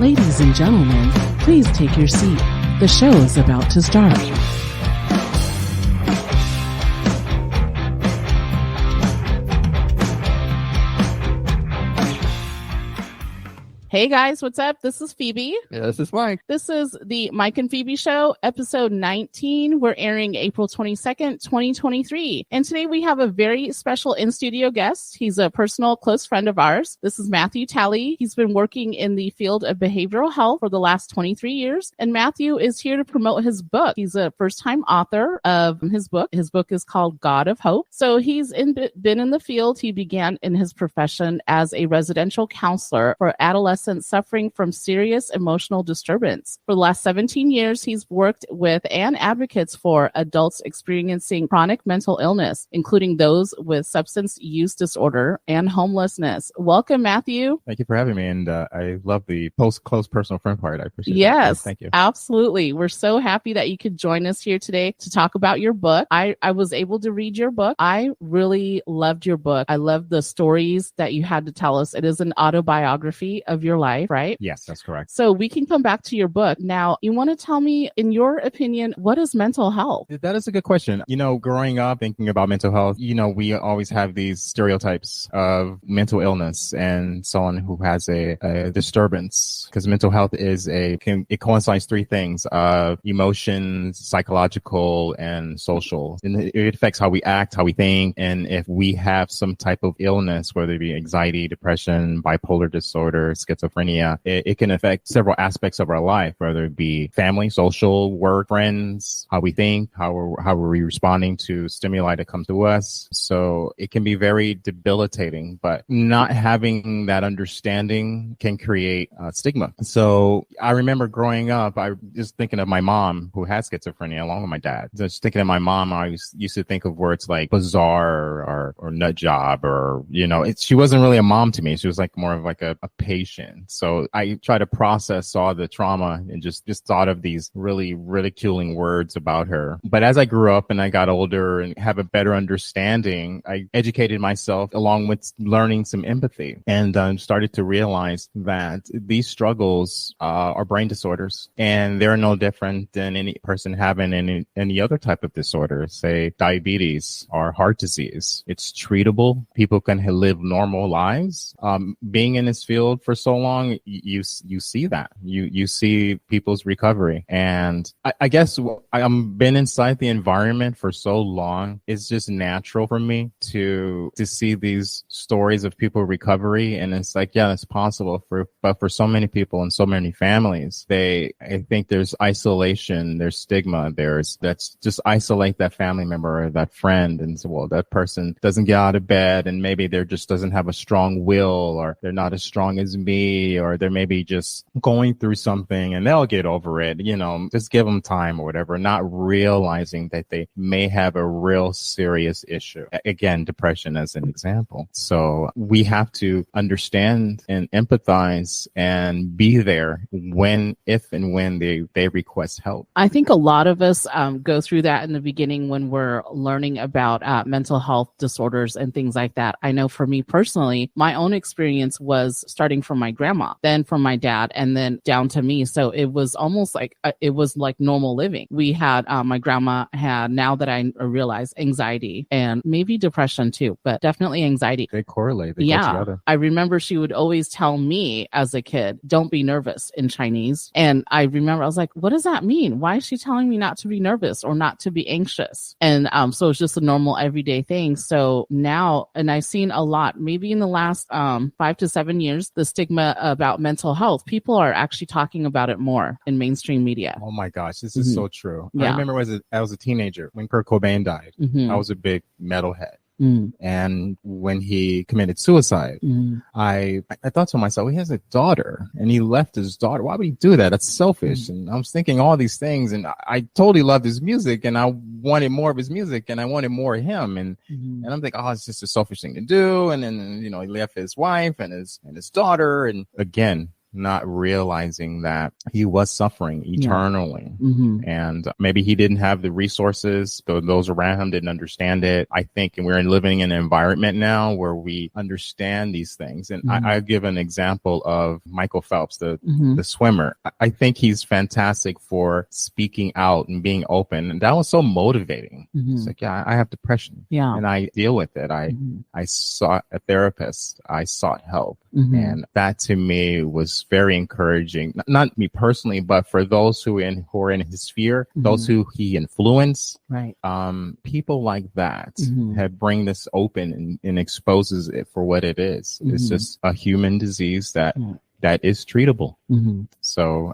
Ladies and gentlemen, please take your seat. The show is about to start. Hey guys, what's up? This is Phoebe. Yeah, this is Mike. This is the Mike and Phebe Show, episode 19. We're airing April 22nd, 2023. And today we have a very special in-studio guest. He's a personal close friend of ours. This is Matthew Talley. He's been working in the field of behavioral health for the last 23 years. And Matthew is here to promote his book. He's a first-time author of his book. His book is called God of Hope. So he's been in the field. He began in his profession as a residential counselor for adolescents suffering from serious emotional disturbance. For the last 17 years, he's worked with and advocates for adults experiencing chronic mental illness, including those with substance use disorder and homelessness. Welcome, Matthew. Thank you for having me. And I love the close personal friend part. I appreciate it. Yes, Thank you. Absolutely. We're so happy that you could join us here today to talk about your book. I was able to read your book. I really loved your book. I love the stories that you had to tell us. It is an autobiography of your life, right? Yes, that's correct. So we can come back to your book. Now, you want to tell me, in your opinion, what is mental health? That is a good question. Growing up, thinking about mental health, we always have these stereotypes of mental illness and someone who has a disturbance, because mental health it coincides three things: emotions, psychological, and social. And it affects how we act, how we think, and if we have some type of illness, whether it be anxiety, depression, bipolar disorder, schizophrenia, it can affect several aspects of our life, whether it be family, social, work, friends, how we think, how are we responding to stimuli that come to us. So it can be very debilitating, but not having that understanding can create stigma. So I remember growing up, I just thinking of my mom who has schizophrenia along with my dad. Just thinking of my mom, I used to think of words like bizarre or nut job, or, she wasn't really a mom to me. She was like more of like a patient. So I try to process all the trauma and just thought of these really ridiculing words about her. But as I grew up and I got older and have a better understanding, I educated myself along with learning some empathy, and started to realize that these struggles are brain disorders, and they're no different than any person having any other type of disorder, say diabetes or heart disease. It's treatable. People can live normal lives. Being in this field for so long, you see that. You see people's recovery. And I guess I'm been inside the environment for so long. It's just natural for me to see these stories of people recovery. And it's like, yeah, it's possible but for so many people and so many families, I think there's isolation, there's stigma, that's just isolate that family member or that friend. And so, well, that person doesn't get out of bed, and maybe they're just doesn't have a strong will, or they're not as strong as me, or they're maybe just going through something and they'll get over it, just give them time or whatever, not realizing that they may have a real serious issue. Again, depression as an example. So we have to understand and empathize and be there if and when they request help. I think a lot of us go through that in the beginning when we're learning about mental health disorders and things like that. I know for me personally, my own experience was starting from my grandma, then from my dad, and then down to me. So it was almost like it was like normal living. We had my grandma had, now that I realize, anxiety and maybe depression too, but definitely anxiety. They correlate. They go together. I remember she would always tell me as a kid, "Don't be nervous," in Chinese. And I remember I was like, what does that mean? Why is she telling me not to be nervous or not to be anxious? And so it's just a normal everyday thing. So now, and I've seen a lot, maybe in the last 5 to 7 years, the stigma about mental health, people are actually talking about it more in mainstream media. Oh my gosh, this is so true. Yeah. I remember as I was a teenager when Kurt Cobain died. I was a big metalhead. And when he committed suicide, I thought to myself, he has a daughter and he left his daughter. Why would he do that? That's selfish. And I was thinking all these things, and I totally loved his music, and I wanted more of his music, and I wanted more of him. And I'm thinking, oh, it's just a selfish thing to do. And then, he left his wife and his daughter. And again, not realizing that he was suffering eternally. And maybe he didn't have the resources, those around him didn't understand it. I think we're living in an environment now where we understand these things. And I give an example of Michael Phelps, the swimmer. I think he's fantastic for speaking out and being open. And that was so motivating. It's like, yeah, I have depression. Yeah. And I deal with it. I sought a therapist. I sought help. And that to me was very encouraging. Not me personally, but for those who are in his sphere, those who he influenced. Right. People like that have bring this open and exposes it for what it is. It's just a human disease that is treatable. So,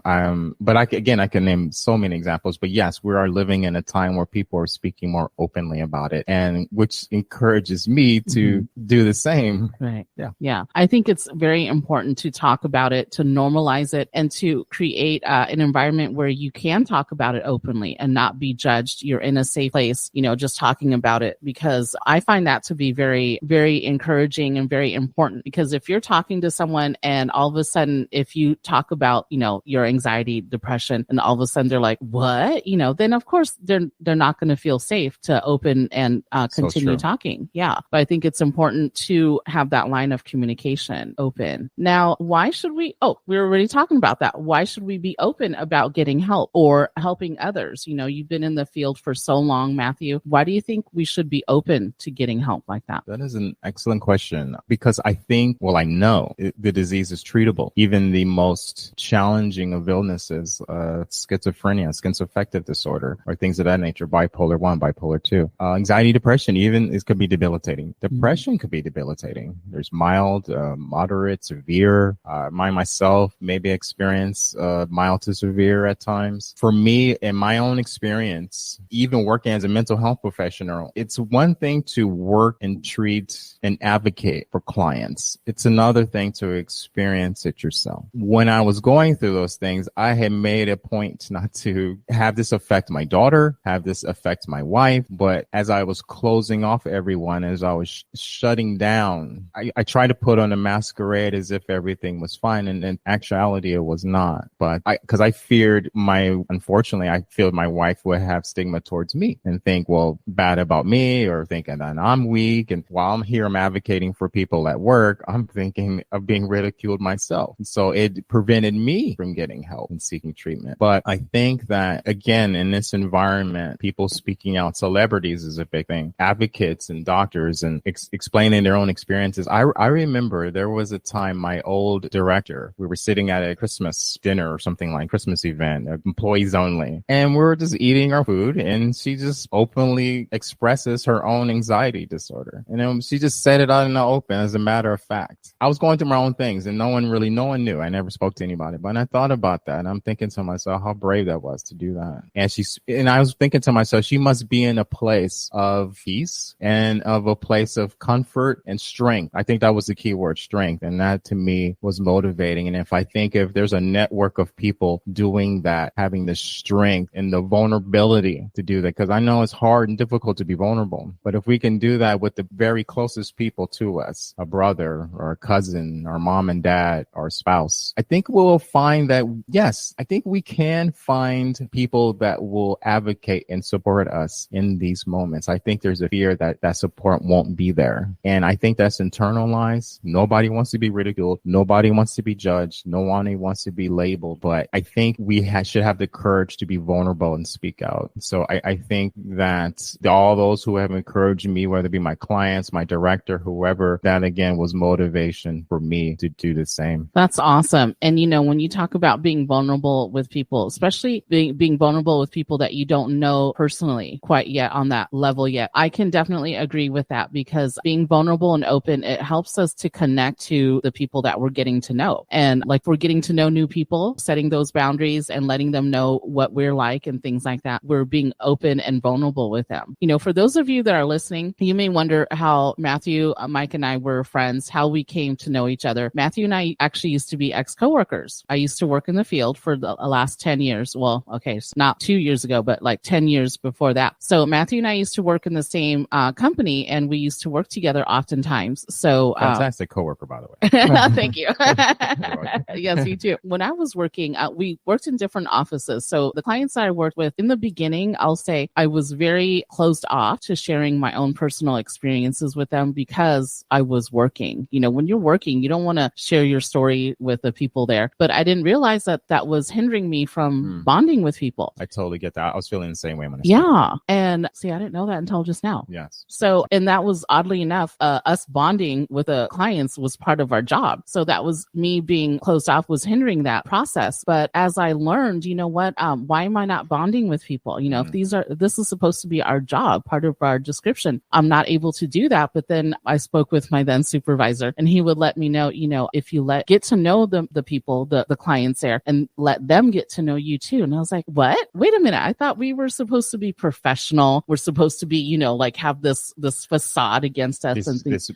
but I can name so many examples, but yes, we are living in a time where people are speaking more openly about it, and which encourages me to do the same. Right. Yeah. Yeah. I think it's very important to talk about it, to normalize it, and to create an environment where you can talk about it openly and not be judged. You're in a safe place, just talking about it, because I find that to be very, very encouraging and very important, because if you're talking to someone and all of a sudden, if you talk about, your anxiety, depression, and all of a sudden they're like, what? Then of course they're not going to feel safe to open and continue talking. Yeah. But I think it's important to have that line of communication open. Now, why should we were already talking about that. Why should we be open about getting help or helping others? You've been in the field for so long, Matthew. Why do you think we should be open to getting help like that? That is an excellent question, because I know the disease is treatable. Even the most challenging of illnesses, schizophrenia, schizoaffective disorder, or things of that nature, bipolar 1, bipolar 2, anxiety, depression, even it could be debilitating. Depression could be debilitating. There's mild, moderate, severe. Myself maybe experience mild to severe at times. For me, in my own experience, even working as a mental health professional, it's one thing to work and treat and advocate for clients. It's another thing to experience it yourself. When I was going through those things, I had made a point not to have this affect my daughter, have this affect my wife. But as I was closing off everyone, as I was shutting down, I tried to put on a masquerade as if everything was fine. And in actuality, it was not. But because I feared unfortunately, I feared my wife would have stigma towards me and think, bad about me, or thinking that I'm weak. And while I'm here, I'm advocating for people at work, I'm thinking of being ridiculed myself. So it prevented me from getting help and seeking treatment. But I think that, again, in this environment, people speaking out, celebrities is a big thing, advocates and doctors, and explaining their own experiences. I remember there was a time my old director, we were sitting at a Christmas dinner or something like Christmas event, employees only, and we were just eating our food, and she just openly expresses her own anxiety disorder. And then she just said it out in the open as a matter of fact. I was going through my own things, and no one knew. I never spoke to anybody, but I thought about that, and I'm thinking to myself how brave that was to do that. And I was thinking to myself, she must be in a place of peace and of a place of comfort and strength. I think that was the key word, strength. And that to me was motivating. And if there's a network of people doing that, having the strength and the vulnerability to do that, because I know it's hard and difficult to be vulnerable, but if we can do that with the very closest people to us, a brother or a cousin, our mom and dad, our spouse, I think we'll find that, yes, I think we can find people that will advocate and support us in these moments. I think there's a fear that that support won't be there. And I think that's internalized. Nobody wants to be ridiculed. Nobody wants to be judged. No one wants to be labeled. But I think we should have the courage to be vulnerable and speak out. So I think that all those who have encouraged me, whether it be my clients, my director, whoever, that again was motivation for me to do the same. That's awesome. And when you talk about being vulnerable with people, especially being vulnerable with people that you don't know personally quite yet on that level yet, I can definitely agree with that, because being vulnerable and open, it helps us to connect to the people that we're getting to know. And like we're getting to know new people, setting those boundaries and letting them know what we're like and things like that. We're being open and vulnerable with them. For those of you that are listening, you may wonder how Matthew, Mike and I were friends, how we came to know each other. Matthew and I actually used to be ex-coworkers coworkers. I used to work in the field for the last 10 years. Well, okay, it's not 2 years ago, but like 10 years before that. So Matthew and I used to work in the same company, and we used to work together oftentimes. So fantastic coworker, by the way. Thank you. Yes, you too. When I was working, we worked in different offices. So the clients that I worked with in the beginning, I'll say I was very closed off to sharing my own personal experiences with them because I was working. You know, when you're working, you don't want to share your story with the people there. But I didn't realize that that was hindering me from bonding with people. I totally get that. I was feeling the same way when I started. And see, I didn't know that until just now. Yes. So, and that was oddly enough, us bonding with the clients was part of our job. So that was me being closed off was hindering that process. But as I learned, you know what, why am I not bonding with people? You know, if this is supposed to be our job, part of our description, I'm not able to do that. But then I spoke with my then supervisor, and he would let me know, you know, if you get to know the people, the clients there, and let them get to know you too. And I was like, what? Wait a minute. I thought we were supposed to be professional. We're supposed to be, you know, like have this facade against us.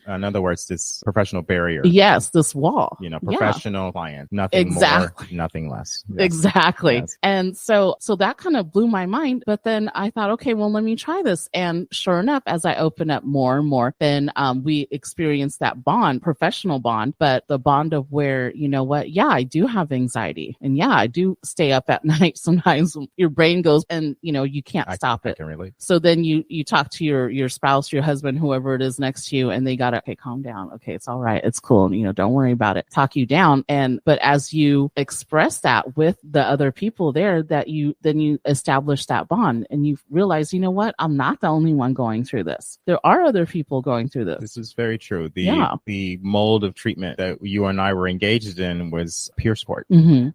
In other words, this professional barrier. Yes, this wall. You know, professional client, nothing more, nothing less. Yes. Exactly. Yes. And so that kind of blew my mind. But then I thought, okay, well, let me try this. And sure enough, as I open up more and more, then we experienced that bond, professional bond, but the bond of where, you know what, yeah, I do have anxiety. And yeah, I do stay up at night. Sometimes your brain goes and, you know, you can't stop it. I can relate. So then you talk to your spouse, your husband, whoever it is next to you, and they gotta, okay, calm down. Okay, it's all right. It's cool. You know, don't worry about it. Talk you down. But as you express that with the other people there, that you establish that bond, and you realize, you know what, I'm not the only one going through this. There are other people going through this. This is very true. The mold of treatment that you and I were engaged in was peer support,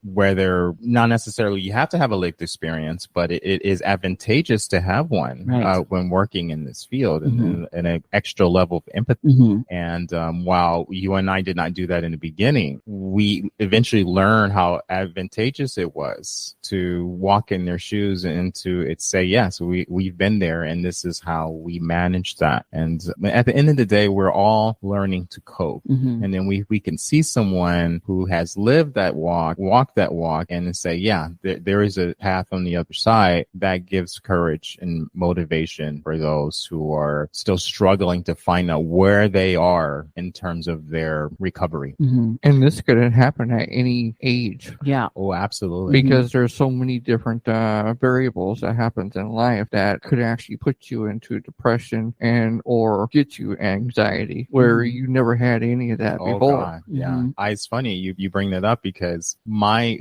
where they're not necessarily, you have to have a lived experience, but it is advantageous to have one when working in this field, and an extra level of empathy. And while you and I did not do that in the beginning, we eventually learned how advantageous it was to walk in their shoes and to say, yes, we've been there, and this is how we manage that. And at the end of the day, we're all learning to cope. And then we can see someone who has lived that walked that walk, and say, yeah, there is a path on the other side that gives courage and motivation for those who are still struggling to find out where they are in terms of their recovery. And this could happen at any age. Yeah. Oh, absolutely. Because there's so many different variables that happens in life that could actually put you into depression and or get you anxiety where you never had any of that before. God. Yeah. It's funny you bring that up, because my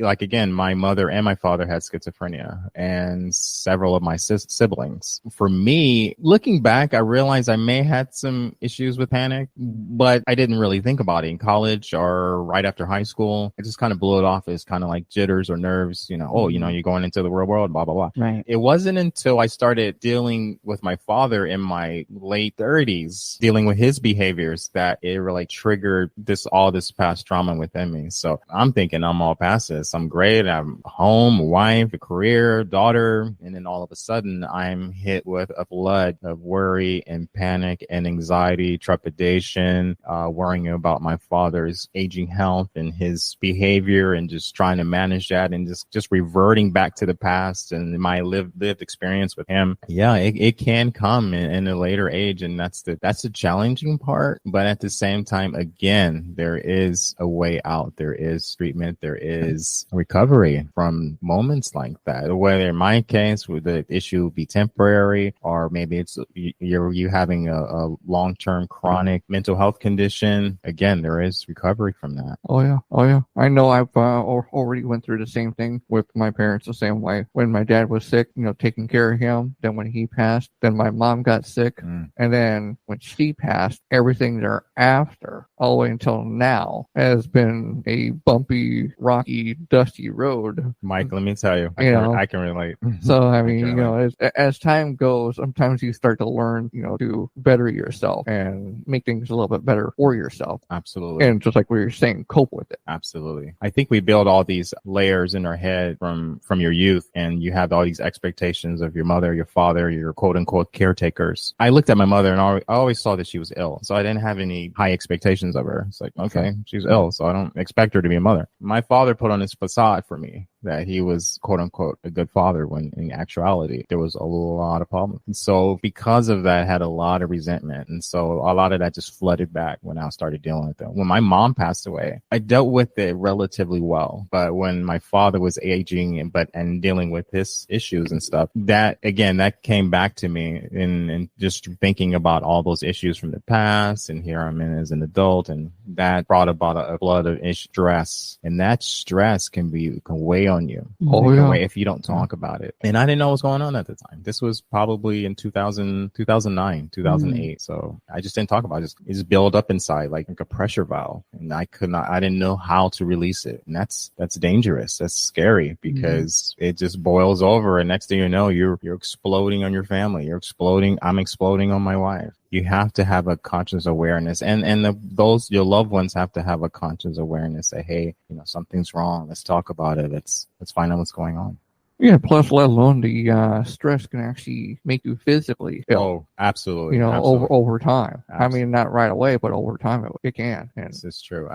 mother and my father had schizophrenia, and several of my siblings. For me, looking back, I realized I may have had some issues with panic, but I didn't really think about it in college or right after high school. I just kind of blew it off as kind of like jitters or nerves, you know, you're going into the real world, blah, blah, blah. Right. It wasn't until I started dealing with my father in my late 30s, dealing with his behaviors, that it really triggered all this past trauma within me. So I'm thinking I'm all past this. I'm great. I'm home, wife, a career, daughter. And then all of a sudden I'm hit with a flood of worry and panic and anxiety, trepidation, worrying about my father's aging health and his behavior, and just trying to manage that, and just reverting back to the past and my lived experience with him. Yeah, it can come in a later age, and that's the challenging part. But at the same time, again, there is a way out. There is treatment. There is recovery from moments like that. Whether in my case, with the issue be temporary, or maybe it's you having a long-term chronic mental health condition. Again, there is recovery from that. Oh yeah. I know I've already went through the same thing with my parents the same way. When my dad was sick, taking care of him. Then when he passed, then my mom got sick. And then when she passed, everything thereafter, all the way until now, has been a bumpy, rocky, dusty road. Mike, let me tell you, I can relate. So, I mean, as time goes, sometimes you start to learn, to better yourself and make things a little bit better for yourself. Absolutely. And just like we were saying, cope with it. Absolutely. I think we build all these layers in our head from your youth, and you have all these expectations of your mother, your father, your quote unquote caretakers. I looked at my mother and I always saw that she was ill. So I didn't have any high expectations of her. It's like, okay, she's ill, so I don't expect her to be a mother. My father put on this facade for me that he was, quote unquote, a good father, when in actuality, there was a lot of problems. And so because of that, I had a lot of resentment. And so a lot of that just flooded back when I started dealing with it. When my mom passed away, I dealt with it relatively well. But when my father was aging and dealing with his issues and stuff, that came back to me and just thinking about all those issues from the past. And here I'm in as an adult, and that brought about a flood of stress. And that stress can weigh on you. If you don't talk about it. And I didn't know what was going on at the time. This was probably in 2009, 2008. So I just didn't talk about it. It just built up inside like a pressure valve. And I didn't know how to release it. And that's dangerous. That's scary because it just boils over. And next thing you know, you're exploding on your family. I'm exploding on my wife. You have to have a conscious awareness, and your loved ones have to have a conscious awareness. Say, hey, something's wrong. Let's talk about it. Let's find out what's going on. Yeah, plus let alone the stress can actually make you physically ill. Oh, absolutely. Over time. Absolutely. I mean, not right away, but over time it can. And this is true.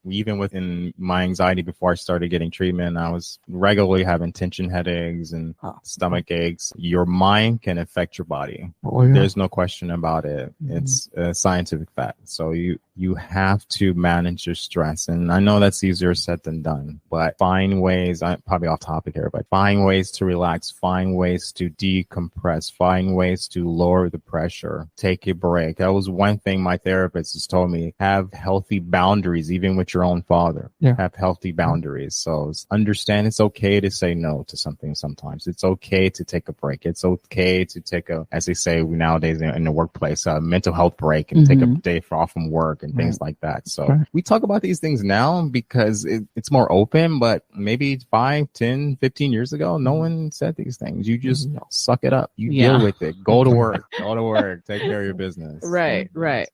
Even within my anxiety before I started getting treatment, I was regularly having tension headaches and stomach aches. Your mind can affect your body. Oh, yeah. There's no question about it. It's a scientific fact. So you have to manage your stress. And I know that's easier said than done, but find ways, I'm probably off topic here, but find ways to relax, find ways to decompress, find ways to lower the pressure, take a break. That was one thing my therapist has told me, have healthy boundaries, even with your own father. Yeah. Have healthy boundaries. So understand it's okay to say no to something sometimes. It's okay to take a break. It's okay to take as they say nowadays in the workplace, a mental health break and take a day off from work and things like that. So we talk about these things now because it's more open, but maybe 5, 10, 15 years ago, no one said these things. You just suck it up. You deal with it. Go to work. Take care of your business. Right.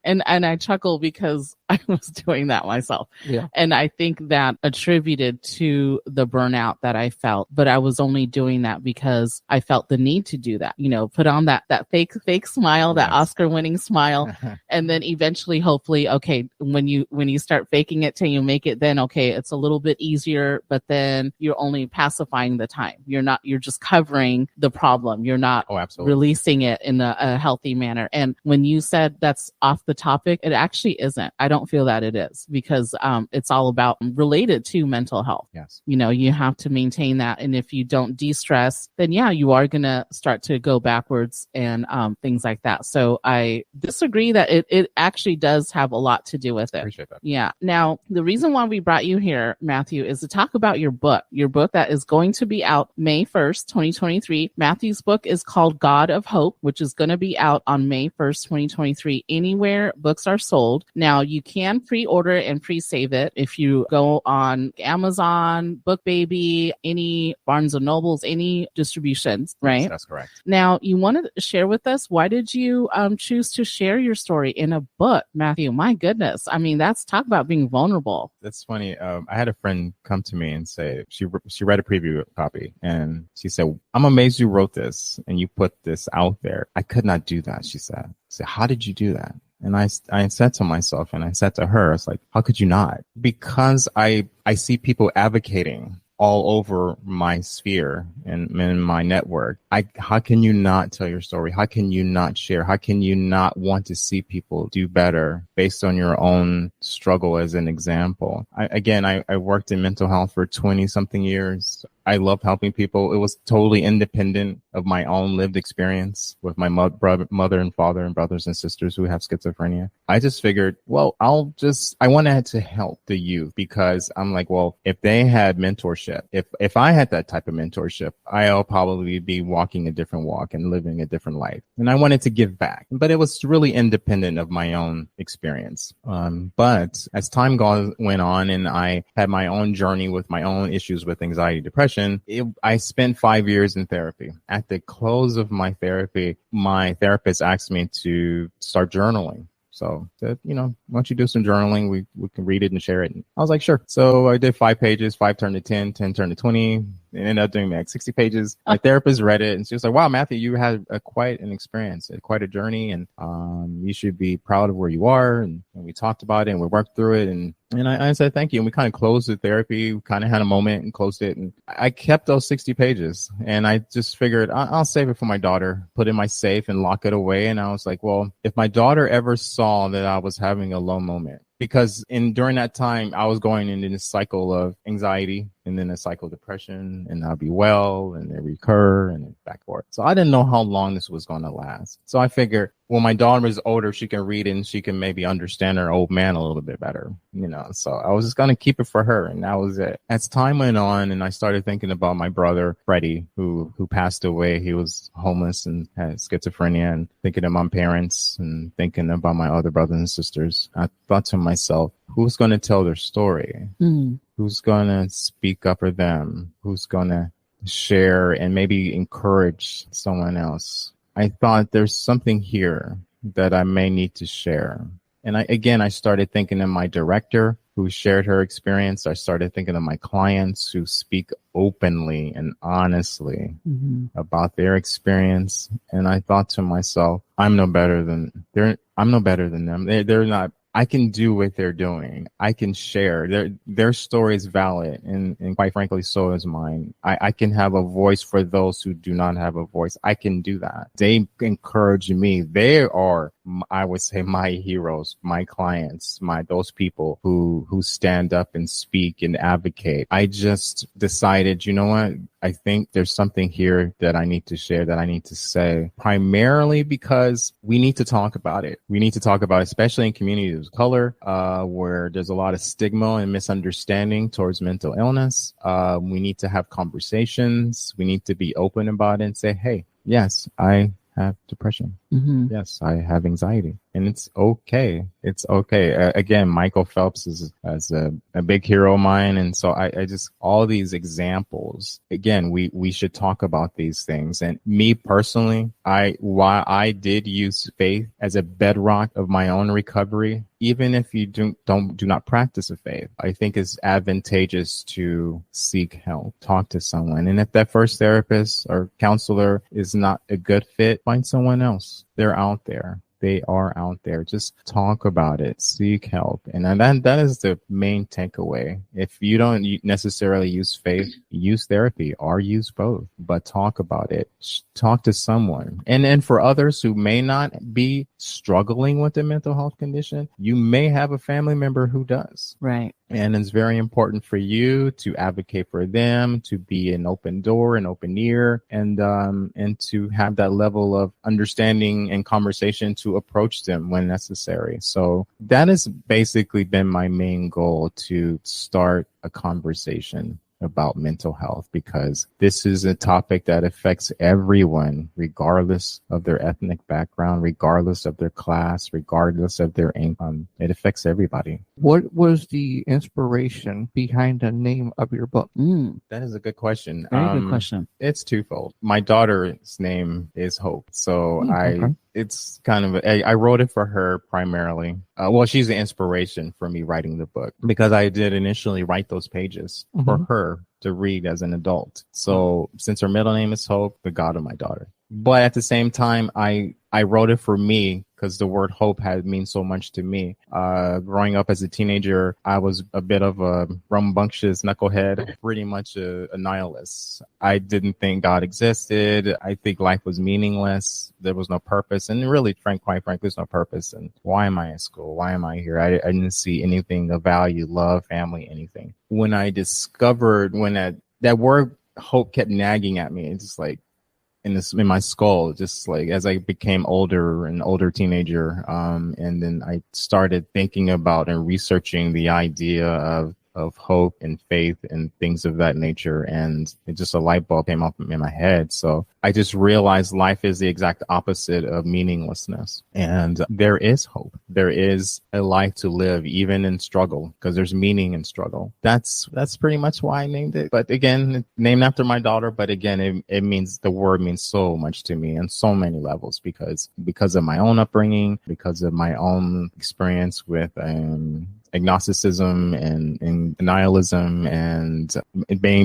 And I chuckle because I was doing that myself. Yeah. And I think that attributed to the burnout that I felt, but I was only doing that because I felt the need to do that. Put on that fake smile, that Oscar winning smile. And then eventually, hopefully, okay, when you start faking it till you make it, then okay, it's a little bit easier, but then you're only pacifying the time. You're just covering the problem. You're not releasing it in a healthy manner. And when you said that's off the topic, it actually isn't. I don't feel that it is because it's all about related to mental health. Yes. You have to maintain that. And if you don't de-stress, then you are going to start to go backwards and things like that. So I disagree that it actually does have a lot to do with it. Appreciate that. Yeah. Now, the reason why we brought you here, Matthew, is to talk about your book that is going to be out May 1st, 2023. Matthew's book is called God of Hope, which is going to be out on May 1st, 2023, anywhere books are sold. Now, you can pre-order and pre-save it if you go on Amazon, BookBaby, any Barnes & Nobles, any distributions, right? Yes, that's correct. Now, you wanted to share with us, why did you choose to share your story in a book, Matthew? My goodness. I mean, talk about being vulnerable. That's funny. I had a friend come to me and say, she read a preview copy and she said, I'm amazed you wrote this and you put this out there. I could not do that, she said. I said, how did you do that? And I said to myself and I said to her, it's like, how could you not? Because I see people advocating all over my sphere and in my network. How can you not tell your story? How can you not share? How can you not want to see people do better based on your own struggle as an example? I worked in mental health for 20 something years. I love helping people. It was totally independent of my own lived experience with my mother and father and brothers and sisters who have schizophrenia. I just figured, well, I wanted to help the youth because I'm like, well, if they had mentorship, if I had that type of mentorship, I'll probably be walking a different walk and living a different life. And I wanted to give back, but it was really independent of my own experience. But as time went on and I had my own journey with my own issues with anxiety, depression, I spent 5 years in therapy. At the close of my therapy, my therapist asked me to start journaling. So, why don't you do some journaling? We can read it and share it. And I was like, sure. So I did 5 pages, 5 turned to 10, 10 turned to 20, It ended up doing like 60 pages. My therapist read it and she was like, wow, Matthew, you had quite an experience, quite a journey. And you should be proud of where you are. And we talked about it and we worked through it. And I said, thank you. And we kind of closed the therapy. We kind of had a moment and closed it. And I kept those 60 pages. And I just figured I'll save it for my daughter, put it in my safe and lock it away. And I was like, well, if my daughter ever saw that I was having a low moment, because during that time, I was going into this cycle of anxiety and then a cycle of depression, and I'll be well and then recur and then back forth. So I didn't know how long this was going to last. So I figured when my daughter is older, she can read it and she can maybe understand her old man a little bit better, So I was just going to keep it for her. And that was it. As time went on and I started thinking about my brother, Freddie, who passed away. He was homeless and had schizophrenia, and thinking of my parents and thinking about my other brothers and sisters. I thought to myself, who's going to tell their story? Who's going to speak up for them? Who's going to share and maybe encourage someone else? I thought there's something here that I may need to share. And I started thinking of my director who shared her experience. I started thinking of my clients who speak openly and honestly about their experience. And I thought to myself, I'm no better than them. They're not. I can do what they're doing. I can share. Their story is valid, and quite frankly, so is mine. I can have a voice for those who do not have a voice. I can do that. They encourage me. They are, I would say, my heroes, my clients, those people who stand up and speak and advocate. I just decided, you know what? I think there's something here that I need to share, that I need to say, primarily because we need to talk about it. We need to talk about it, especially in communities of color, where there's a lot of stigma and misunderstanding towards mental illness. We need to have conversations. We need to be open about it and say, hey, yes, I have depression. Yes, I have anxiety. And it's okay. It's okay. Again, Michael Phelps is a big hero of mine. And so I just, all these examples, again, we should talk about these things. And me personally, while I did use faith as a bedrock of my own recovery, even if you do not practice a faith, I think it's advantageous to seek help, talk to someone. And if that first therapist or counselor is not a good fit, find someone else. They're out there. They are out there. Just talk about it. Seek help. And that is the main takeaway. If you don't necessarily use faith, use therapy or use both, but talk about it. Talk to someone. And then for others who may not be struggling with a mental health condition, you may have a family member who does. Right. And it's very important for you to advocate for them, to be an open door, an open ear, and to have that level of understanding and conversation to approach them when necessary. So that has basically been my main goal, to start a conversation about mental health, because this is a topic that affects everyone, regardless of their ethnic background, regardless of their class, regardless of their income. It affects everybody. What was the inspiration behind the name of your book? That is a good question. Very good question. It's twofold. My daughter's name is Hope. So it's kind of, I wrote it for her primarily. Well, she's the inspiration for me writing the book, because I did initially write those pages for her to read as an adult. So since her middle name is Hope, the God of my daughter. But at the same time, I wrote it for me because the word hope means so much to me. Growing up as a teenager, I was a bit of a rambunctious knucklehead, pretty much a nihilist. I didn't think God existed. I think life was meaningless. There was no purpose. And really, quite frankly, there's no purpose. And why am I in school? Why am I here? I didn't see anything of value, love, family, anything. When I discovered, when that word hope kept nagging at me, it's just like, in my skull, just like as I became older teenager, and then I started thinking about and researching the idea of hope and faith and things of that nature, and it just, a light bulb came up in my head. So I just realized life is the exact opposite of meaninglessness, and there is hope. There is a life to live, even in struggle, because there's meaning in struggle. That's pretty much why I named it. But again, named after my daughter. But again, it means, the word means so much to me on so many levels, because of my own upbringing, because of my own experience with agnosticism and nihilism and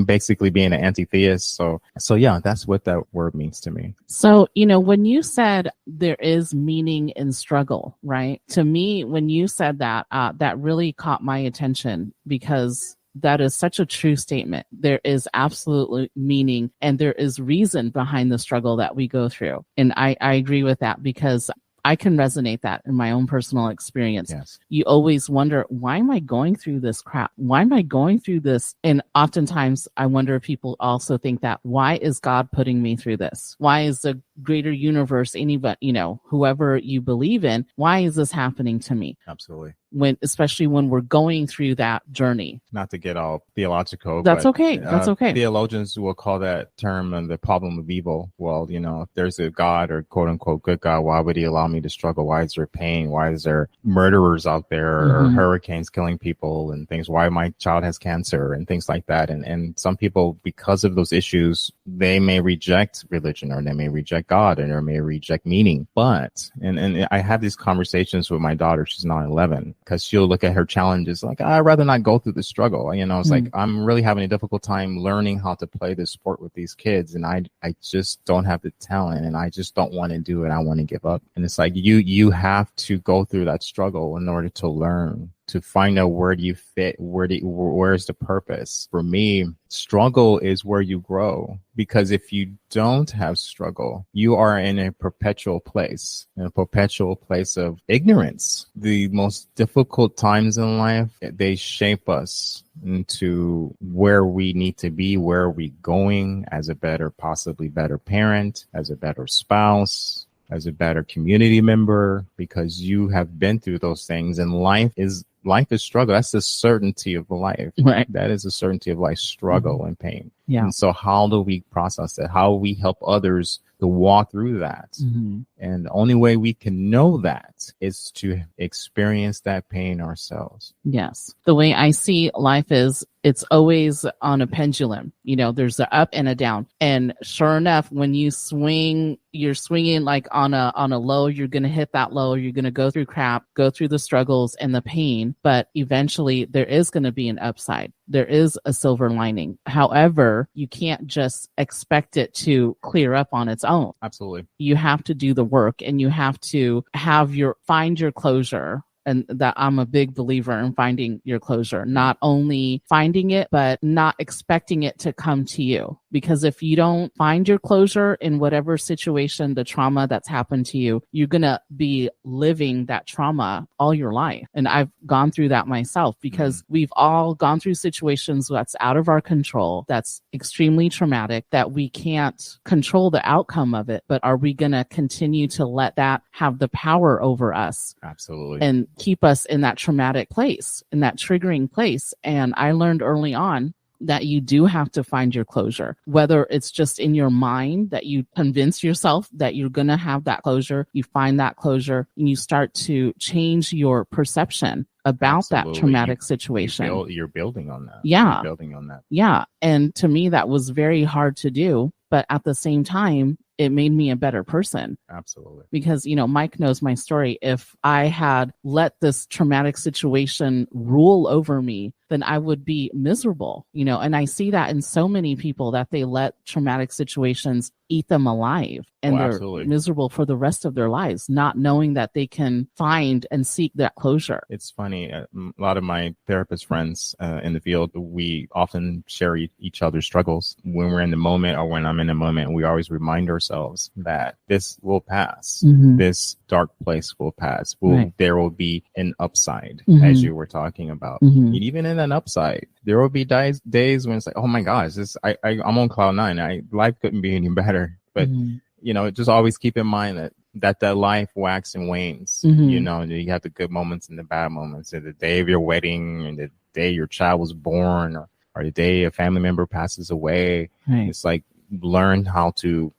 basically being an anti-theist. So yeah, that's what that word means to me. So, when you said there is meaning in struggle, right? To me, when you said that, that really caught my attention because that is such a true statement. There is absolutely meaning and there is reason behind the struggle that we go through. And I agree with that because I can resonate that in my own personal experience. Yes. You always wonder, why am I going through this crap? Why am I going through this? And oftentimes I wonder if people also think that, why is God putting me through this? Why is the greater universe, anybody, whoever you believe in, why is this happening to me? Absolutely. Especially when we're going through that journey. Not to get all theological. That's okay. That's okay. Theologians will call that term the problem of evil. Well, if there's a God or quote unquote good God, why would he allow me to struggle? Why is there pain? Why is there murderers out there or hurricanes killing people and things? Why my child has cancer and things like that. And some people, because of those issues, they may reject religion or they may reject God and they may reject meaning. But, and I have these conversations with my daughter. She's now 11. Because she'll look at her challenges like, I'd rather not go through the struggle. It's like, I'm really having a difficult time learning how to play this sport with these kids. And I just don't have the talent and I just don't want to do it. I want to give up. And it's like, you have to go through that struggle in order to learn, to find out where do you fit, where's the purpose. For me, struggle is where you grow, because if you don't have struggle, you are in a perpetual place of ignorance. The most difficult times in life, they shape us into where we need to be, where are we going as a possibly better parent, as a better spouse, as a better community member, because you have been through those things. And life is struggle. That's the certainty of life. Right. That is the certainty of life, struggle and pain. Yeah. And so how do we process that? How do we help others to walk through that? And the only way we can know that is to experience that pain ourselves. Yes. The way I see life is, it's always on a pendulum. There's an up and a down. And sure enough, when you swing, you're swinging like on a low, you're going to hit that low. You're going to go through crap, go through the struggles and the pain. But eventually there is going to be an upside. There is a silver lining. However, you can't just expect it to clear up on its own. Absolutely. You have to do the work and you have to find your closure. And that I'm a big believer in finding your closure, not only finding it, but not expecting it to come to you. Because if you don't find your closure in whatever situation, the trauma that's happened to you, you're going to be living that trauma all your life. And I've gone through that myself, because we've all gone through situations that's out of our control, that's extremely traumatic, that we can't control the outcome of it. But are we going to continue to let that have the power over us? Absolutely. And keep us in that traumatic place, in that triggering place. And I learned early on that you do have to find your closure, whether it's just in your mind that you convince yourself that you're going to have that closure, you find that closure, and you start to change your perception about Absolutely. That traumatic situation. You're building on that. Yeah. You're building on that. Yeah. And to me, that was very hard to do. But at the same time, it made me a better person. Absolutely. Because, Mike knows my story. If I had let this traumatic situation rule over me, then I would be miserable, and I see that in so many people, that they let traumatic situations eat them alive, and they're absolutely. miserable for the rest of their lives, not knowing that they can find and seek that closure. It's funny. A lot of my therapist friends in the field, we often share each other's struggles when we're in the moment, or when I'm in the moment. We always remind ourselves that this will pass. This dark place will pass. Right. There will be an upside, as you were talking about. And even in an upside, there will be days when it's like, oh my gosh, I'm on cloud nine. Life couldn't be any better. But just always keep in mind that life waxes and wanes. You have the good moments and the bad moments. And the day of your wedding, and the day your child was born, or the day a family member passes away. Right. It's like, learn how to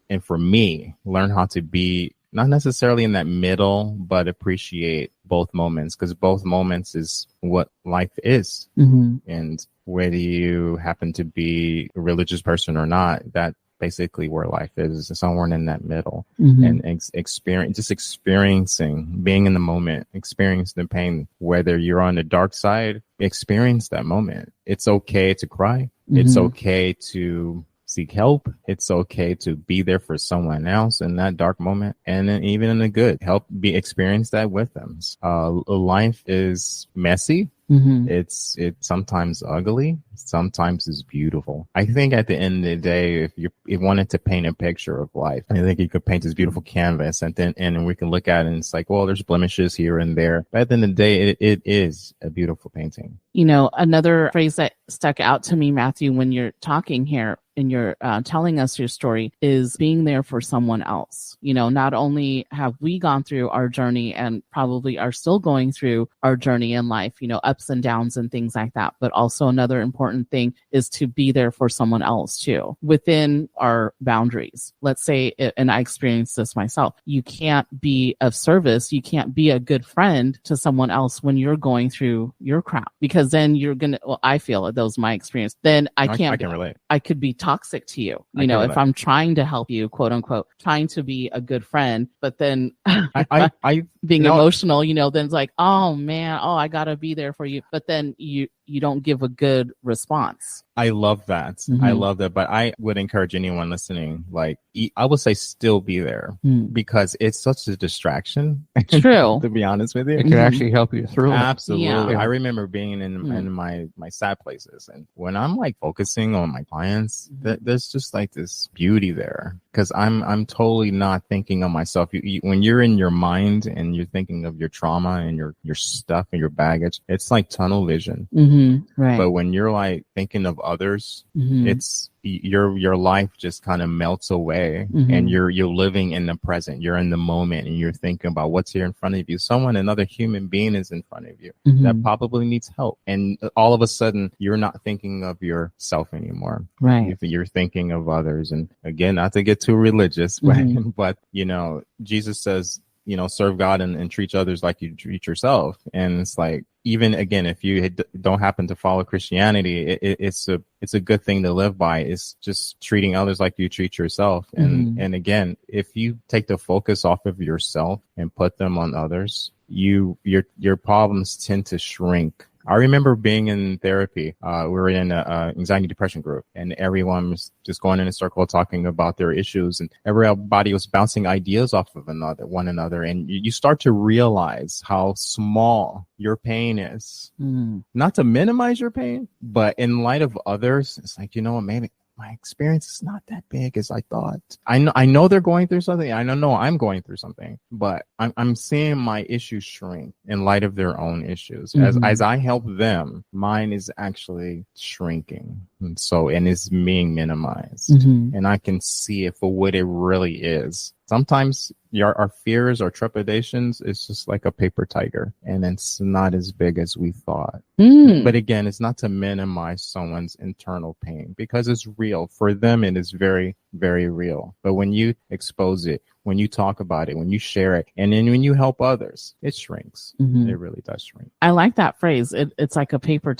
be not necessarily in that middle, but appreciate both moments, because both moments is what life is. And whether you happen to be a religious person or not, that basically where life is, somewhere in that middle. Mm-hmm. And experiencing, being in the moment, experiencing the pain, whether you're on the dark side, experience that moment. It's okay to cry. Mm-hmm. It's okay to seek help. It's okay to be there for someone else in that dark moment. And then even in the good, experience that with them. Life is messy. Mm-hmm. It's sometimes ugly, sometimes it's beautiful. I think at the end of the day, if you wanted to paint a picture of life, I think you could paint this beautiful canvas, and we can look at it and it's like, well, there's blemishes here and there. But at the end of the day, it is a beautiful painting. You know, another phrase that stuck out to me, Matthew, when you're talking here and you're telling us your story, is being there for someone else. You know, not only have we gone through our journey and probably are still going through our journey in life, you know, ups and downs and things like that, but also another important thing is to be there for someone else too, within our boundaries. Let's say, and I experienced this myself, you can't be of service, you can't be a good friend to someone else when you're going through your crap, because then you're gonna, well, I feel it, that was my experience, then I can relate. I could be toxic to you, you know, if I'm trying to help you, quote unquote, trying to be a good friend, but then I being emotional, you know, then it's like, oh man, I gotta be there for you, but then you don't give a good response. I love that. Mm-hmm. I love that. But I would encourage anyone listening, like, I would say still be there because it's such a distraction. True. To be honest with you. It can actually help you through it. Absolutely. Yeah. I remember being in my sad places. And when I'm like focusing on my clients, there's just like this beauty there. Because I'm totally not thinking of myself. When you're in your mind and you're thinking of your trauma and your stuff and your baggage, it's like tunnel vision. Mm-hmm. Right. But when you're like thinking of others, it's your life just kind of melts away, and you're living in the present. You're in the moment, and you're thinking about what's here in front of you. Another human being is in front of you that probably needs help, and all of a sudden you're not thinking of yourself anymore. Right. You're thinking of others. And again, not to get too religious, but you know, Jesus says, you know, serve God and treat others like you treat yourself. And it's like, even again, if you don't happen to follow Christianity, it's a good thing to live by. It's just treating others like you treat yourself. And again, if you take the focus off of yourself and put them on others, your problems tend to shrink. I remember being in therapy. We were in an anxiety depression group, and everyone was just going in a circle talking about their issues, and everybody was bouncing ideas off of one another. And you start to realize how small your pain is. Not to minimize your pain, but in light of others, it's like, you know what, maybe my experience is not that big as I thought. I know they're going through something. I know I'm going through something, but I'm seeing my issues shrink in light of their own issues. As I help them, mine is actually shrinking. And it's being minimized. And I can see it for what it really is. Sometimes our fears or trepidations is just like a paper tiger, and it's not as big as we thought. But again, it's not to minimize someone's internal pain, because it's real. For them, it is very, very real. But when you expose it, when you talk about it, when you share it, and then when you help others, it shrinks. It really does shrink. I like that phrase. It's like a paper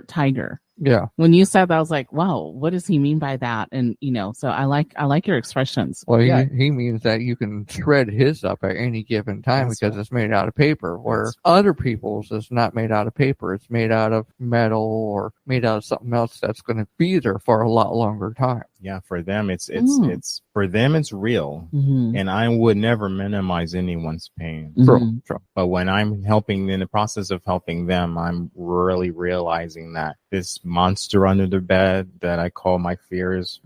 tiger. Yeah. When you said that, I was like, wow, what does he mean by that? And, you know, so I like your expressions. Well, he means that you can shred his up at any given time. That's because it's made out of paper, where other people's is not made out of paper. It's made out of metal or made out of something else that's going to be there for a lot longer time. Yeah, for them, it's real. And I would never minimize anyone's pain. True. But when I'm helping, in the process of helping them, I'm really realizing that this monster under the bed that I call my fears,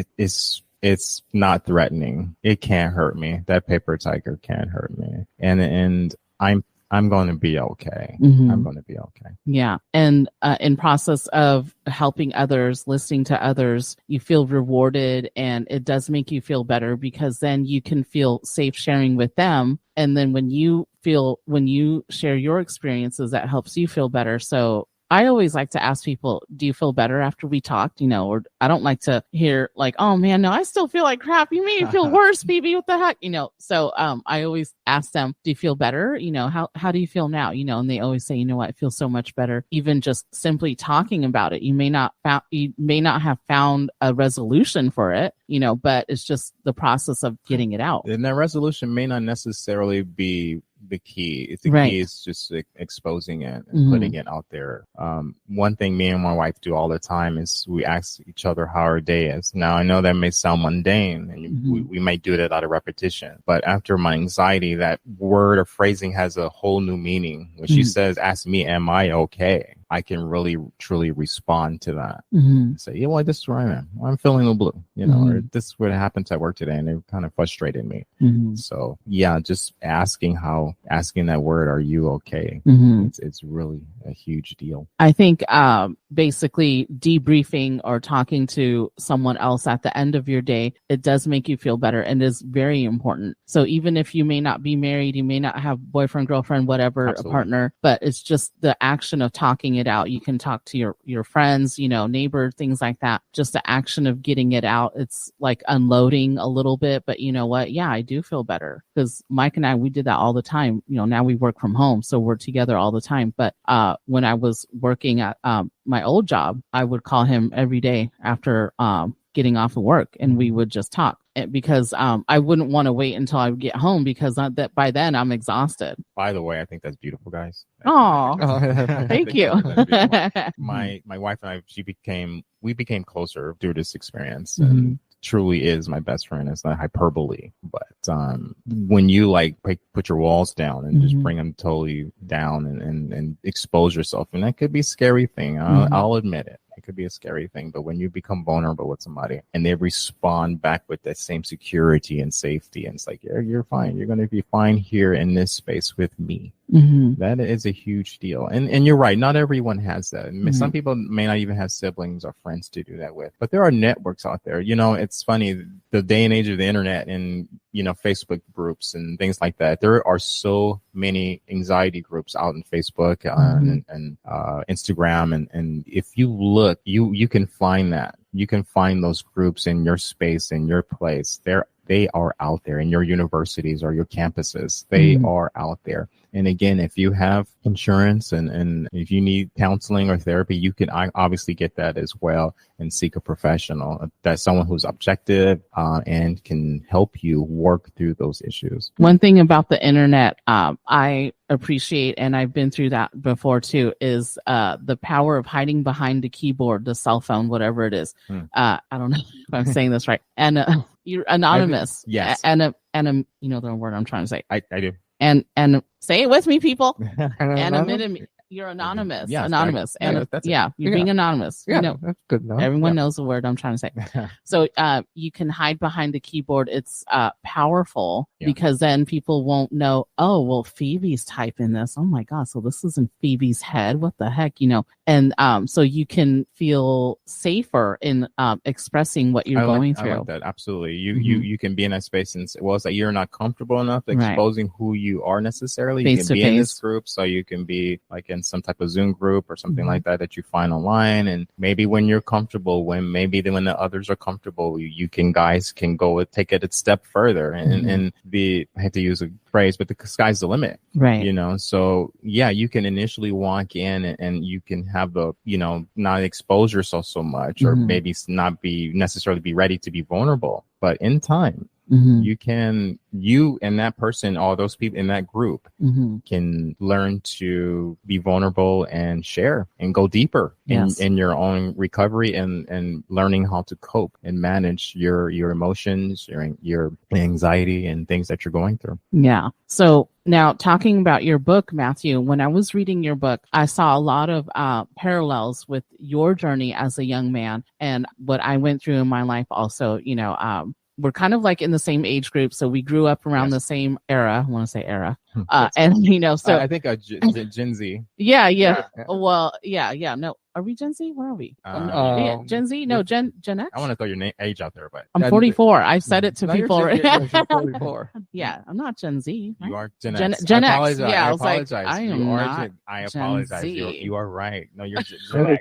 it's not threatening. It can't hurt me. That paper tiger can't hurt me. And I'm going to be okay. I'm going to be okay. Yeah. And in process of helping others, listening to others, you feel rewarded, and it does make you feel better, because then you can feel safe sharing with them. And then when you share your experiences, that helps you feel better. So I always like to ask people, do you feel better after we talked? Or I don't like to hear like, oh man, no, I still feel like crap. You made me feel worse, Phoebe. What the heck? So I always ask them, do you feel better? How do you feel now? And they always say, you know what, I feel so much better. Even just simply talking about it. You may not have found a resolution for it, but it's just the process of getting it out. And that resolution may not necessarily be the key. The key is just exposing it and putting it out there. One thing me and my wife do all the time is we ask each other how our day is. Now, I know that may sound mundane, and we might do that out of repetition. But after my anxiety, that word or phrasing has a whole new meaning. When she says, ask me, am I okay? I can really, truly respond to that. Say, this is where I am. I'm feeling a little blue, or this is what happened at work today, and it kind of frustrated me. So, just asking that word, are you okay? It's really a huge deal. I think basically debriefing or talking to someone else at the end of your day, it does make you feel better and is very important. So even if you may not be married, you may not have boyfriend, girlfriend, whatever, a partner, but it's just the action of talking it out. You can talk to your friends, neighbor, things like that. Just the action of getting it out. It's like unloading a little bit, but you know what? Yeah, I do feel better because Mike and I, we did that all the time. Now we work from home, so we're together all the time. But when I was working at my old job, I would call him every day after getting off of work, and we would just talk because I wouldn't want to wait until I would get home because that by then I'm exhausted. By the way, I think that's beautiful, guys. Oh, thank you. My wife and I, we became closer through this experience, and truly is my best friend. It's not hyperbole, but when you put your walls down and just bring them totally down and expose yourself, and that could be a scary thing. I'll admit it. It could be a scary thing, but when you become vulnerable with somebody and they respond back with that same security and safety, and it's like, you're fine. You're going to be fine here in this space with me. That is a huge deal. And you're right. Not everyone has that. Some people may not even have siblings or friends to do that with, but there are networks out there. It's funny, the day and age of the internet and, Facebook groups and things like that. There are so many anxiety groups out in Facebook and Instagram. And if you look, you can find that. You can find those groups in your space, in your place. They are out there in your universities or your campuses. They are out there. And again, if you have insurance and if you need counseling or therapy, you can obviously get that as well and seek a professional. That's someone who's objective and can help you work through those issues. One thing about the internet I appreciate, and I've been through that before too, is the power of hiding behind the keyboard, the cell phone, whatever it is. I don't know if I'm saying this right. And you're anonymous. Yes. And you know the word I'm trying to say. I do. And say it with me, people. You're anonymous. Yes, anonymous. You're being anonymous. Yeah, that's good enough. Everyone knows the word I'm trying to say. So you can hide behind the keyboard. It's powerful because then people won't know, oh, well, Phoebe's typing this. Oh my God. So this is in Phoebe's head. What the heck, And so you can feel safer in expressing what you're going through. I like that. Absolutely. You can be in that space and say, well, it's like you're not comfortable enough exposing who you are necessarily. You can be in this group, so you can be like in some type of Zoom group or something like that you find online. And maybe when you're comfortable, when the others are comfortable, you guys can go take it a step further. And I hate to use a phrase, but the sky's the limit. Right. So you can initially walk in and you can have the, not expose yourself so much or maybe not necessarily be ready to be vulnerable. But in time, you and that person, all those people in that group can learn to be vulnerable and share and go deeper in your own recovery and learning how to cope and manage your emotions, your anxiety and things that you're going through. Yeah. So now talking about your book, Matthew, when I was reading your book, I saw a lot of parallels with your journey as a young man and what I went through in my life also, we're kind of like in the same age group. So we grew up around the same era. I want to say era. And so I think Gen Z. yeah. Well, yeah. No, are we Gen Z? Where are we? Gen Z? No, Gen X. I want to throw your age out there, but I'm 44. I've said it to No, people. you're 44. Yeah, I'm not Gen Z. Right? you are Gen Gen X. Gen I X. apologize. Yeah, I I was like, apologize. I you am are not I Gen apologize. Z. You are right. No, you're right.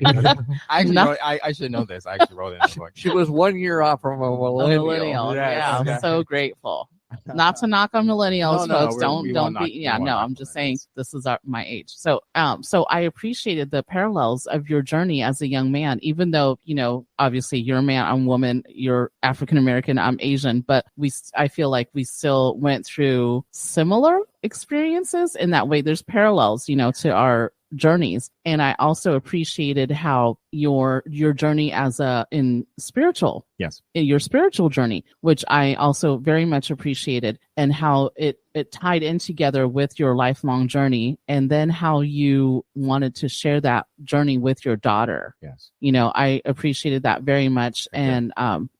I actually No. I should know this. I actually wrote it in the book. She was 1 year off from a A millennial. millennial. Yes, Yeah, I'm yes. so grateful. Not to knock on millennials, No, folks. we Don't won't be. knock- we Yeah, won't no. knock I'm just saying millennials. this is my age. So I appreciated the parallels of your journey as a young man, even though obviously you're a man, I'm a woman, you're African American, I'm Asian, but I feel like we still went through similar experiences in that way. There's parallels, to our journeys. And I also appreciated how your journey in your spiritual journey, which I also very much appreciated, and how it tied in together with your lifelong journey, and then how you wanted to share that journey with your daughter. Yes. I appreciated that very much. And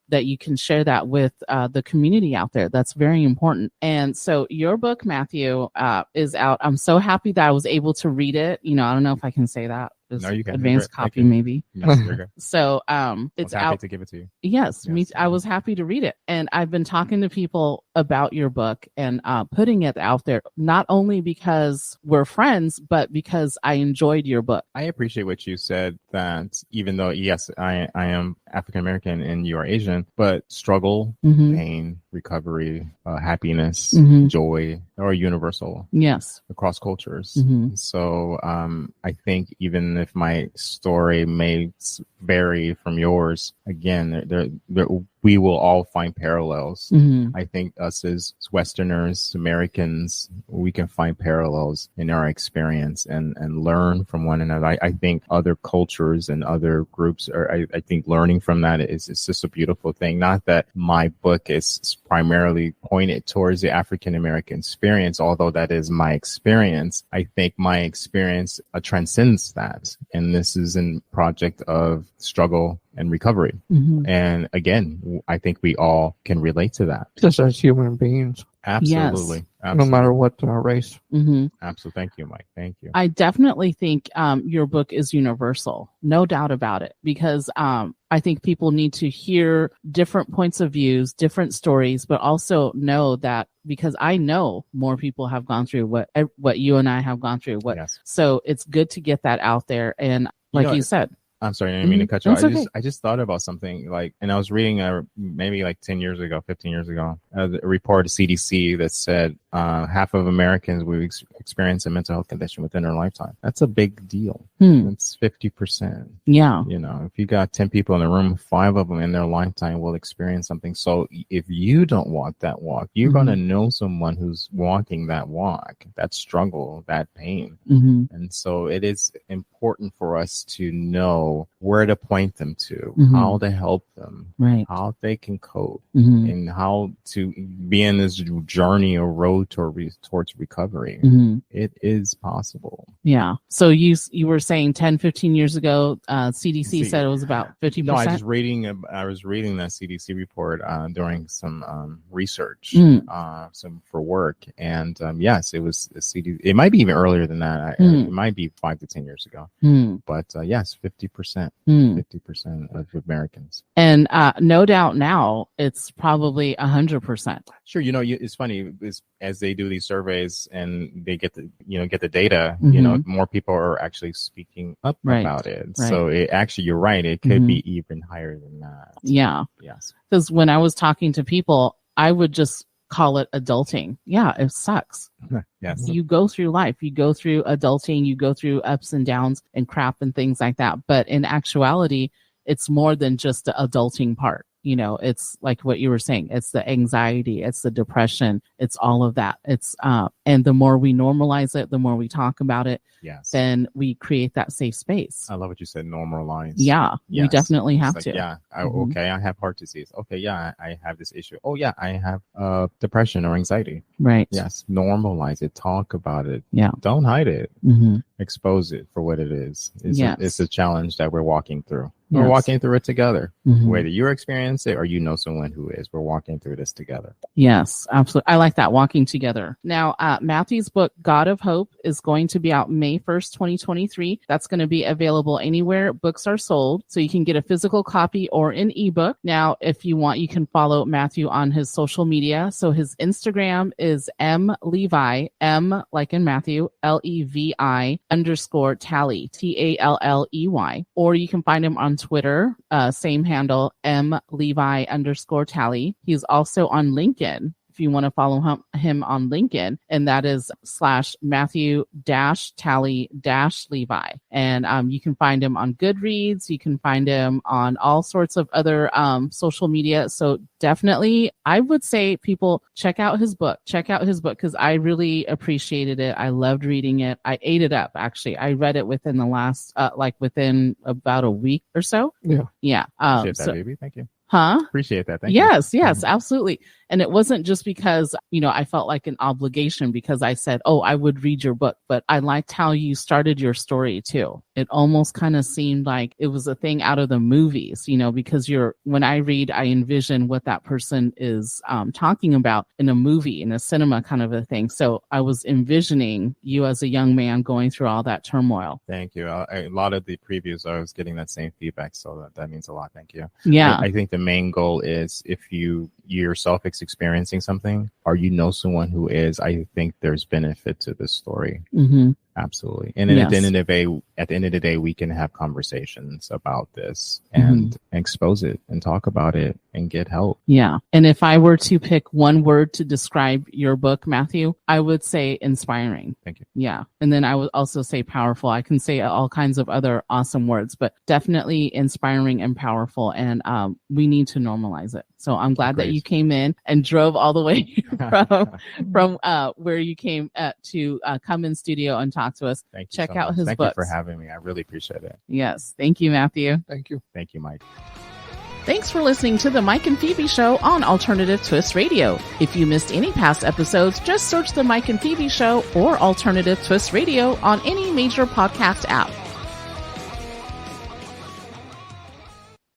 that you can share that with the community out there. That's very important. And so your book, Matthew, is out. I'm so happy that I was able to read it. I don't know if I can say that. No, you can. Advanced copy, maybe. Yes, you're good. So it's I was happy out to give it to you. Yes, Yes. I was happy to read it. And I've been talking to people about your book and putting it out there, not only because we're friends, but because I enjoyed your book. I appreciate what you said, that even though, yes, I am African American and you are Asian, but struggle, pain, recovery, happiness, joy are universal. Yes. Across cultures. So I think even if my story may vary from yours, again, we will all find parallels. I think us as Westerners, Americans, we can find parallels in our experience and learn from one another. I think other cultures and other groups I think learning from that is just a beautiful thing. Not that my book is primarily pointed towards the African American experience, although that is my experience. I think my experience transcends that. And this is a project of struggle and recovery. And again, I think we all can relate to that. Just as human beings. Absolutely. Yes. No matter what race. Absolutely. Thank you, Mike. Thank you. I definitely think your book is universal. No doubt about it. Because I think people need to hear different points of views, different stories, but also know that, because I know more people have gone through what you and I have gone through. Yes. So it's good to get that out there. And like you said, I'm sorry, I didn't mean to cut you off. That's okay. I just thought about something, and I was reading maybe 10 years ago, 15 years ago, a report of CDC that said half of Americans will experience a mental health condition within their lifetime. That's a big deal. That's 50%. Yeah. If you got 10 people in the room, 5 of them in their lifetime will experience something. So if you don't walk that walk, you're going to know someone who's walking that walk, that struggle, that pain. And so it is important for us to know where to point them to, how to help them, how they can cope, and how to be in this journey or road towards recovery. It is possible. Yeah. So you were saying 10, 15 years ago, CDC said it was about 50%? No, I was reading that CDC report during some research, some for work. And yes, it was the CDC. It might be even earlier than that. It might be 5 to 10 years ago. But yes, 50%. 50% of Americans. And no doubt now it's probably 100%. Sure. It's funny as they do these surveys and they get the data, more people are actually speaking up about it. Right. So you're right. It could be even higher than that. Yeah. Yes. Because when I was talking to people, I would just call it adulting. Yeah, it sucks. Yes. You go through life, you go through adulting, you go through ups and downs and crap and things like that. But in actuality, it's more than just the adulting part. It's like what you were saying. It's the anxiety, it's the depression, it's all of that. It's and the more we normalize it, the more we talk about it, then we create that safe space. I love what you said, normalize. Yeah, yes. We definitely have to. Yeah. Okay, I have heart disease. Okay, yeah, I have this issue. Oh, yeah, I have depression or anxiety. Right. Yes, normalize it. Talk about it. Yeah. Don't hide it. expose it for what it is. It's a challenge that we're walking through. Yes. We're walking through it together. Mm-hmm. Whether you experience it or you know someone who is, we're walking through this together. Yes, absolutely. I like that, walking together. Now, Matthew's book, God of Hope, is going to be out May 1st, 2023. That's going to be available anywhere books are sold. So you can get a physical copy or an ebook. Now, if you want, you can follow Matthew on his social media. So his Instagram is mlevi, M like in Matthew, LEVI _Talley, TALLEY. Or you can find him on Twitter, same handle, mlevi _Talley. He's also on LinkedIn, if you want to follow him on LinkedIn, and that is /Matthew-Talley-Levi. And you can find him on Goodreads. You can find him on all sorts of other social media. So definitely, I would say people check out his book. Check out his book because I really appreciated it. I loved reading it. I ate it up, actually. I read it within the last, within about a week or so. Yeah. Appreciate that, baby. Thank you. Huh? Appreciate that. Thank you. Yes, absolutely. And it wasn't just because, I felt like an obligation because I said, oh, I would read your book, but I liked how you started your story too. It almost kind of seemed like it was a thing out of the movies, because when I read, I envision what that person is talking about in a movie, in a cinema kind of a thing. So I was envisioning you as a young man going through all that turmoil. Thank you. A lot of the previews, I was getting that same feedback. So that means a lot. Thank you. Yeah. I think the main goal is if you yourself is experiencing something or you know someone who is, I think there's benefit to this story. Mm-hmm. Absolutely. And then at the end of the day, we can have conversations about this and expose it and talk about it and get help. Yeah. And if I were to pick one word to describe your book, Matthew, I would say inspiring. Thank you. Yeah. And then I would also say powerful. I can say all kinds of other awesome words, but definitely inspiring and powerful. And we need to normalize it. So I'm glad that you came in and drove all the way from where you came to come in studio and talk to us. Thank you. Check out his books. Thank you for having me. I really appreciate it. Yes. Thank you, Matthew. Thank you. Thank you, Mike. Thanks for listening to the Mike and Phebe Show on Alternative Twist Radio. If you missed any past episodes, just search the Mike and Phebe Show or Alternative Twist Radio on any major podcast app.